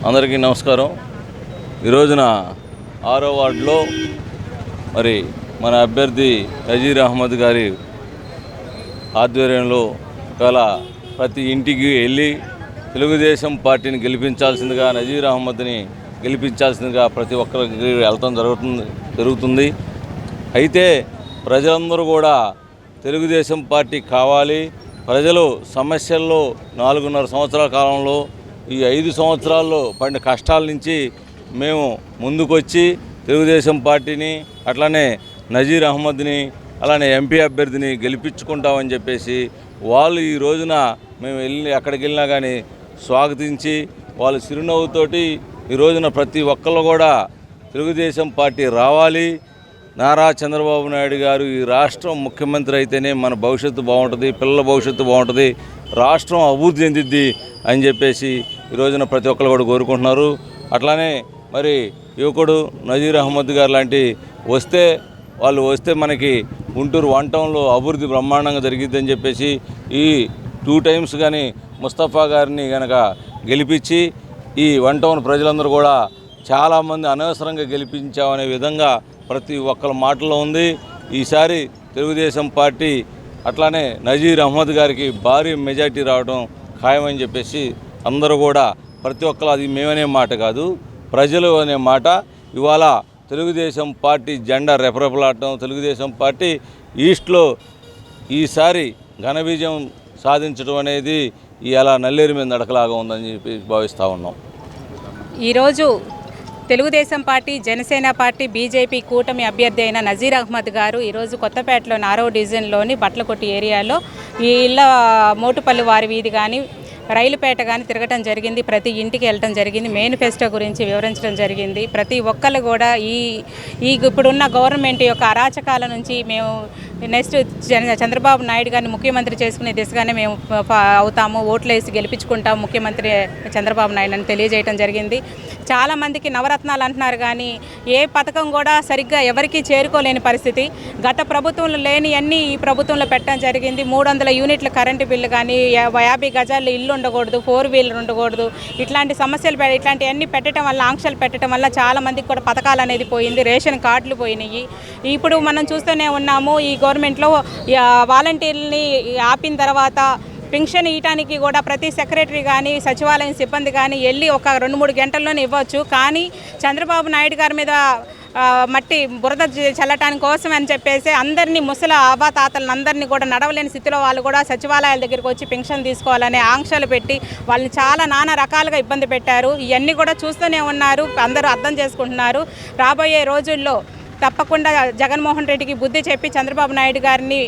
అందరికీ నమస్కారం. ఈ రోజున 6వ వార్డులో మరి మన అభ్యర్థి నజీర్ అహ్మద్ గారి ఆధ్వర్యంలో గల ప్రతి ఇంటికి వెళ్ళి తెలుగుదేశం పార్టీని గెలిపించాల్సిందిగా, నజీర్ అహ్మద్ని గెలిపించాల్సిందిగా ప్రతి ఒక్కరికి వెళ్తాం జరుగుతుంది. అయితే ప్రజలందరూ కూడా తెలుగుదేశం పార్టీ కావాలి. ప్రజలు సమస్యల్లో 4.5 సంవత్సరాల కాలంలో ఈ 5 సంవత్సరాల్లో పడిన కష్టాల నుంచి మేము ముందుకొచ్చి తెలుగుదేశం పార్టీని, అట్లానే నజీర్ అహ్మద్ని, అలానే ఎంపీ అభ్యర్థిని గెలిపించుకుంటామని చెప్పేసి వాళ్ళు ఈ రోజున మేము ఎక్కడికి వెళ్ళినా కానీ స్వాగతించి వాళ్ళు చిరునవ్వుతోటి ఈ రోజున ప్రతి ఒక్కళ్ళు కూడా తెలుగుదేశం పార్టీ రావాలి, నారా చంద్రబాబు నాయుడు గారు ఈ రాష్ట్రం ముఖ్యమంత్రి అయితేనే మన భవిష్యత్తు బాగుంటుంది, పిల్లల భవిష్యత్తు బాగుంటుంది, రాష్ట్రం అభివృద్ధి చెందిద్ది అని చెప్పేసి ఈ రోజున ప్రతి ఒక్కరు కూడా కోరుకుంటున్నారు. అట్లానే మరి యువకుడు నజీర్ అహ్మద్ గారు లాంటి వాళ్ళు వస్తే మనకి గుంటూరు 1 టౌన్లో అభివృద్ధి బ్రహ్మాండంగా జరిగిద్దని చెప్పేసి ఈ 2 టైమ్స్ కానీ ముస్తఫా గారిని కనుక గెలిపించి ఈ 1 టౌన్ ప్రజలందరూ కూడా చాలామంది అనవసరంగా గెలిపించామనే విధంగా ప్రతి ఒక్కరి మాటలో ఉంది. ఈసారి తెలుగుదేశం పార్టీ అట్లానే నజీర్ అహ్మద్ గారికి భారీ మెజార్టీ రావడం ఖాయమని చెప్పేసి అందరూ కూడా ప్రతి ఒక్కరు, అది మేమనే మాట కాదు, ప్రజలు అనే మాట. ఇవాళ తెలుగుదేశం పార్టీ జెండా రెపరెపలాడటం, తెలుగుదేశం పార్టీ ఈస్ట్లో ఈసారి ఘన విజయం సాధించడం అనేది ఇలా నల్లేరు మీద నడకలాగా ఉందని చెప్పి భావిస్తూ ఉన్నాం. ఈరోజు Telugu Desam party, Janasena party, BJP కూటమి అభ్యర్థి అయిన నజీర్ అహ్మద్ గారు ఈరోజు కొత్తపేటలో 4వ డివిజన్లోని బట్లకొట్టి ఏరియాలో ఈ ఇళ్ళ మోటుపల్లి వారి వీధి కానీ, రైలుపేట కానీ తిరగటం జరిగింది. ప్రతి ఇంటికి వెళ్ళటం జరిగింది. మేనిఫెస్టో గురించి వివరించడం జరిగింది. ప్రతి ఒక్కళ్ళు కూడా ఈ ఇప్పుడున్న గవర్నమెంట్ యొక్క అరాచకాల నుంచి మేము నెక్స్ట్ చంద్రబాబు నాయుడు గారిని ముఖ్యమంత్రి చేసుకునే దిశగానే మేము అవుతాము, ఓట్లు వేసి గెలిపించుకుంటాము ముఖ్యమంత్రి చంద్రబాబు నాయుడు అని తెలియజేయడం జరిగింది. చాలామందికి నవరత్నాలు అంటున్నారు కానీ ఏ పథకం కూడా సరిగ్గా ఎవరికీ చేరుకోలేని పరిస్థితి. గత ప్రభుత్వంలో లేని అన్నీ ఈ ప్రభుత్వంలో పెట్టడం జరిగింది. 300 యూనిట్ల కరెంటు బిల్లు కానీ, 50 గజాల్లో ఇల్లు ఉండకూడదు, 4 వీలర్ ఉండకూడదు, ఇట్లాంటి సమస్యలు ఇట్లాంటివన్నీ పెట్టడం వల్ల, ఆంక్షలు పెట్టడం వల్ల చాలామందికి కూడా పథకాలు అనేది పోయింది. రేషన్ కార్డులు పోయినాయి. ఇప్పుడు మనం చూస్తూనే ఉన్నాము, ఈ గవర్నమెంట్లో వాలంటీర్లని ఆపిన తర్వాత పెన్షన్ ఇవ్వడానికి కూడా ప్రతి సెక్రటరీ కానీ, సచివాలయం సిబ్బంది కానీ వెళ్ళి ఒక 2-3 గంటల్లోనే ఇవ్వచ్చు. కానీ చంద్రబాబు నాయుడు గారి మీద మట్టి బురద చల్లటానికి కోసం అని చెప్పేసి అందరినీ ముసలి అవ్వాతాతలను అందరినీ కూడా నడవలేని స్థితిలో వాళ్ళు కూడా సచివాలయాల దగ్గరికి వచ్చి పెన్షన్ తీసుకోవాలనే ఆంక్షలు పెట్టి వాళ్ళని చాలా నానా రకాలుగా ఇబ్బంది పెట్టారు. ఇవన్నీ కూడా చూస్తూనే ఉన్నారు, అందరూ అర్థం చేసుకుంటున్నారు. రాబోయే రోజుల్లో తప్పకుండా జగన్మోహన్ రెడ్డికి బుద్ధి చెప్పి చంద్రబాబు నాయుడు గారిని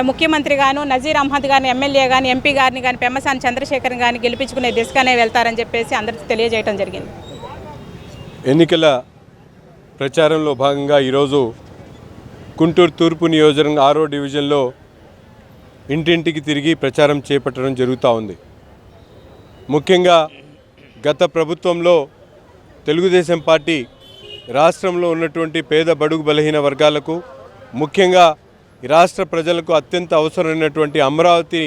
ముఖ్యమంత్రి గాను, నజీర్ అహ్మద్ గారిని ఎమ్మెల్యే కానీ, ఎంపీ గారిని కానీ, పెమ్మసాని చంద్రశేఖర్ గారిని గెలిపించుకునే దిశగానే వెళ్తారని చెప్పేసి అందరికీ తెలియజేయడం జరిగింది. ఎన్నికల ప్రచారంలో భాగంగా ఈరోజు గుంటూరు తూర్పు నియోజకవర్గం 6వ డివిజన్లో ఇంటింటికి తిరిగి ప్రచారం చేపట్టడం జరుగుతూ ఉంది. ముఖ్యంగా గత ప్రభుత్వంలో తెలుగుదేశం పార్టీ రాష్ట్రంలో ఉన్నటువంటి పేద బడుగు బలహీన వర్గాలకు, ముఖ్యంగా ఈ రాష్ట్ర ప్రజలకు అత్యంత అవసరమైనటువంటి అమరావతి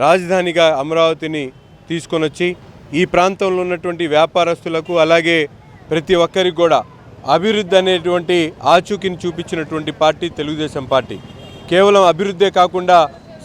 రాజధానిగా అమరావతిని తీసుకొని వచ్చి ఈ ప్రాంతంలో ఉన్నటువంటి వ్యాపారస్తులకు, అలాగే ప్రతి ఒక్కరికి కూడా అభివృద్ధి అనేటువంటి ఆచూకీని చూపించినటువంటి పార్టీ తెలుగుదేశం పార్టీ. కేవలం అభివృద్ధే కాకుండా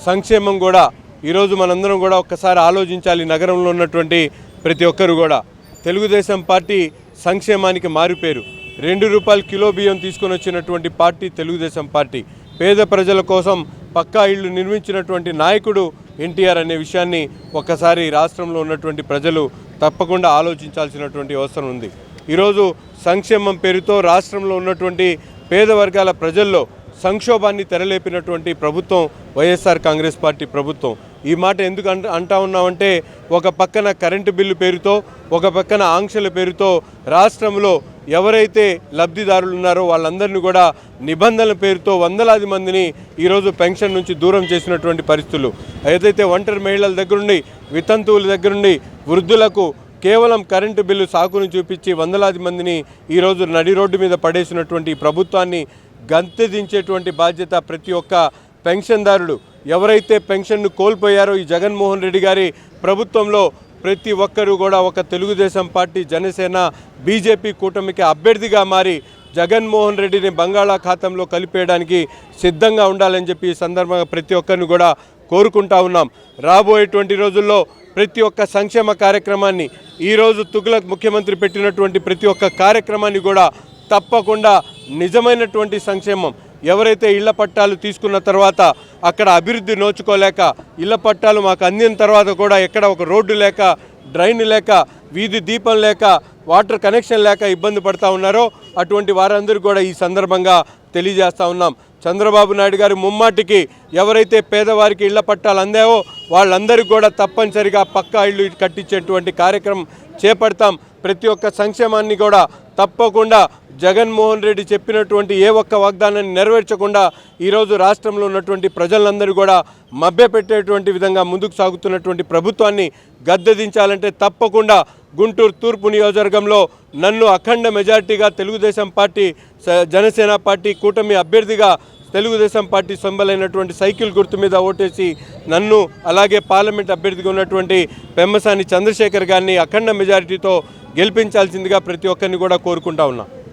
సంక్షేమం కూడా ఈరోజు మనందరం కూడా ఒక్కసారి ఆలోచించాలి. నగరంలో ఉన్నటువంటి ప్రతి ఒక్కరు కూడా తెలుగుదేశం పార్టీ సంక్షేమానికి మారుపేరు. 2 రూపాయల కిలో బియ్యం తీసుకొని వచ్చినటువంటి పార్టీ తెలుగుదేశం పార్టీ. పేద ప్రజల కోసం పక్కా ఇళ్ళు నిర్మించినటువంటి నాయకుడు ఎన్టీఆర్ అనే విషయాన్ని ఒక్కసారి రాష్ట్రంలో ఉన్నటువంటి ప్రజలు తప్పకుండా ఆలోచించాల్సినటువంటి అవసరం ఉంది. ఈరోజు సంక్షేమం పేరుతో రాష్ట్రంలో ఉన్నటువంటి పేద వర్గాల ప్రజల్లో సంక్షోభాన్ని తెరలేపినటువంటి ప్రభుత్వం వైఎస్ఆర్ కాంగ్రెస్ పార్టీ ప్రభుత్వం. ఈ మాట ఎందుకు అంటా ఉన్నామంటే, ఒక పక్కన కరెంటు బిల్లు పేరుతో, ఒక పక్కన ఆంక్షల పేరుతో రాష్ట్రంలో ఎవరైతే లబ్ధిదారులు ఉన్నారో వాళ్ళందరినీ కూడా నిబంధనల పేరుతో వందలాది మందిని ఈరోజు పెన్షన్ నుంచి దూరం చేసినటువంటి పరిస్థితులు. ఏదైతే ఒంటరి మహిళల దగ్గరుండి, వితంతువుల దగ్గరుండి వృద్ధులకు కేవలం కరెంటు బిల్లు సాకును చూపించి వందలాది మందిని ఈరోజు నడి రోడ్డు మీద పడేసినటువంటి ప్రభుత్వాన్ని గంతెదించేటువంటి బాధ్యత ప్రతి ఒక్క పెన్షన్దారుడు ఎవరైతే పెన్షన్ను కోల్పోయారో ఈ జగన్మోహన్ రెడ్డి గారి ప్రభుత్వంలో ప్రతి ఒక్కరూ కూడా ఒక తెలుగుదేశం పార్టీ, జనసేన, బీజేపీ కూటమికి అభ్యర్థిగా మారి జగన్మోహన్ రెడ్డిని బంగాళాఖాతంలో కలిపేయడానికి సిద్ధంగా ఉండాలని చెప్పి ఈ సందర్భంగా ప్రతి ఒక్కరిని కూడా కోరుకుంటా ఉన్నాం. రాబోయేటువంటి రోజుల్లో ప్రతి ఒక్క సంక్షేమ కార్యక్రమాన్ని, ఈరోజు తుగ్లక్ ముఖ్యమంత్రి పెట్టినటువంటి ప్రతి ఒక్క కార్యక్రమాన్ని కూడా తప్పకుండా నిజమైనటువంటి సంక్షేమం, ఎవరైతే ఇళ్ల పట్టాలు తీసుకున్న తర్వాత అక్కడ అభివృద్ధి నోచుకోలేక, ఇళ్ల పట్టాలు మాకు అందిన తర్వాత కూడా ఎక్కడ ఒక రోడ్డు లేక, డ్రైన్ లేక, వీధి దీపం లేక, వాటర్ కనెక్షన్ లేక ఇబ్బంది పడతా ఉన్నారో అటువంటి వారందరూ కూడా ఈ సందర్భంగా తెలియజేస్తూ ఉన్నాం. చంద్రబాబు నాయుడు గారు ముమ్మాటికి ఎవరైతే పేదవారికి ఇళ్ల పట్టాలు అందావో వాళ్ళందరికీ కూడా తప్పనిసరిగా పక్కా ఇళ్ళు కట్టించేటువంటి కార్యక్రమం చేపడతాం. ప్రతి ఒక్క సంక్షేమాన్ని కూడా తప్పకుండా జగన్మోహన్ రెడ్డి చెప్పినటువంటి ఏ ఒక్క వాగ్దానాన్ని నెరవేర్చకుండా ఈరోజు రాష్ట్రంలో ఉన్నటువంటి ప్రజలందరూ కూడా మభ్యపెట్టేటువంటి విధంగా ముందుకు సాగుతున్నటువంటి ప్రభుత్వాన్ని గద్దెదించాలంటే తప్పకుండా గుంటూరు తూర్పు నియోజకవర్గంలో నన్ను అఖండ మెజార్టీగా తెలుగుదేశం పార్టీ, జనసేన పార్టీ కూటమి అభ్యర్థిగా తెలుగుదేశం పార్టీ సింబల్ అయినటువంటి సైకిల్ గుర్తు మీద ఓటేసి నన్ను, అలాగే పార్లమెంట్ అభ్యర్థిగా ఉన్నటువంటి పెమ్మసాని చంద్రశేఖర్ గారిని అఖండ మెజారిటీతో గెలిపించాల్సిందిగా ప్రతి ఒక్కరిని కూడా కోరుకుంటా ఉన్నా.